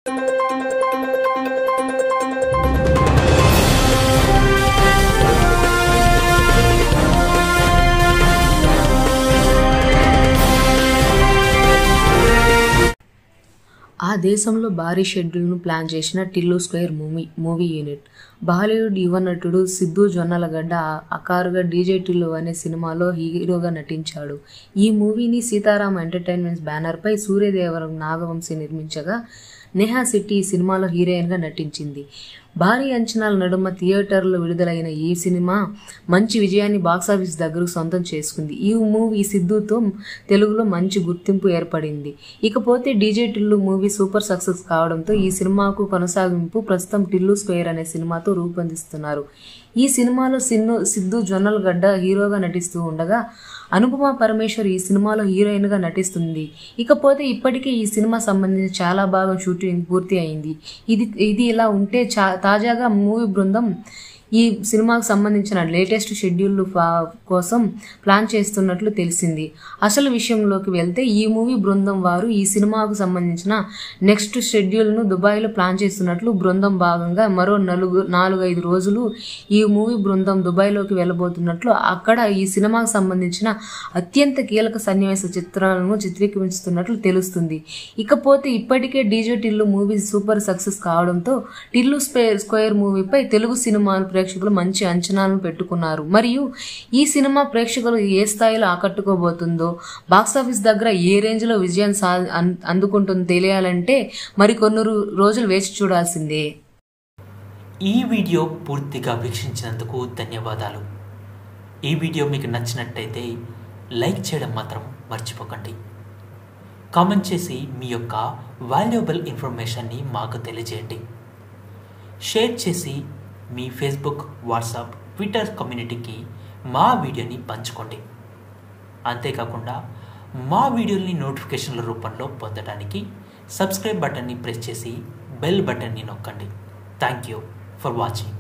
ఆ దేశంలో భారీ షెడ్యూల్ను ప్లాన్ చేసిన Tillu square movie unit. Bollywood యువ నటుడు సిద్ధు జొన్నలగడ్డ అకారుగా డీజే టిల్లు అనే సినిమాలో హీరోగా నటించాడు. ఈ మూవీని సీతారాం ఎంటర్టైన్మెంట్స్ బ్యానర్పై సూర్యదేవరం నాగవంశీ నిర్మించగా, నేహా శెట్టి ఈ సినిమాలో హీరోయిన్గా నటించింది. భారీ అంచనాల నడుమ థియేటర్లో విడుదలైన ఈ సినిమా మంచి విజయాన్ని బాక్సాఫీస్ దగ్గరకు సొంతం చేసుకుంది. ఈ మూవీ సిద్ధుతో తెలుగులో మంచి గుర్తింపు ఏర్పడింది. ఇకపోతే DJ Tillu movie super success కావడంతో ఈ సినిమాకు కొనసాగింపు ప్రస్తుతం టిల్లు స్క్వేర్ అనే సినిమాతో రూపొందిస్తున్నారు. ఈ సినిమాలో సిద్ధు జొన్నలగడ్డ హీరోగా నటిస్తూ ఉండగా, అనుపమ పరమేశ్వర్ ఈ సినిమాలో హీరోయిన్గా నటిస్తుంది. ఇకపోతే ఇప్పటికే ఈ సినిమా సంబంధించి చాలా భాగం షూటింగ్ పూర్తి అయింది. ఇది ఇలా ఉంటే తాజాగా మూవీ బృందం ఈ సినిమాకు సంబంధించిన లేటెస్ట్ షెడ్యూల్ కోసం ప్లాన్ చేస్తున్నట్లు తెలిసింది. అసలు విషయంలోకి వెళ్తే ఈ మూవీ బృందం వారు ఈ సినిమాకు సంబంధించిన నెక్స్ట్ షెడ్యూల్ను దుబాయ్లో ప్లాన్ చేస్తున్నట్లు బృందం భాగంగా మరో 4-5 రోజులు ఈ మూవీ బృందం దుబాయ్లోకి వెళ్ళబోతున్నట్లు, అక్కడ ఈ సినిమాకు సంబంధించిన అత్యంత కీలక సన్నివేశ చిత్రాలను చిత్రీకరిస్తున్నట్లు తెలుస్తుంది. ఇకపోతే ఇప్పటికే DJ Tillu movie super success కావడంతో టిల్లు స్క్వేర్ మూవీపై తెలుగు సినిమా ప్రేక్షకులు మంచి అంచనాలను పెట్టుకున్నారు. మరియు ఈ సినిమా ప్రేక్షకులు ఏ స్థాయిలో ఆకట్టుకోబోతుందో, బాక్సాఫీస్ దగ్గర ఏ రేంజ్లో విజయాన్ని అందుకుంటుందో తెలియాలంటే మరికొన్ని రోజులు వేచి చూడాల్సిందే. ఈ వీడియో పూర్తిగా వీక్షించినందుకు ధన్యవాదాలు. ఈ వీడియో మీకు నచ్చినట్టయితే లైక్ చేయడం మాత్రం మర్చిపోకండి. కామెంట్ చేసి మీ యొక్క వాల్యుబుల్ ఇన్ఫర్మేషన్ని మాకు తెలియజేయండి. షేర్ చేసి మీ ఫేస్బుక్, వాట్సాప్, ట్విట్టర్ కమ్యూనిటీకి మా వీడియోని పంచుకోండి. అంతేకాకుండా మా వీడియోని నోటిఫికేషన్ల రూపంలో పొందడానికి సబ్స్క్రైబ్ బటన్ని ప్రెస్ చేసి బెల్ బటన్ని నొక్కండి. Thank you for watching.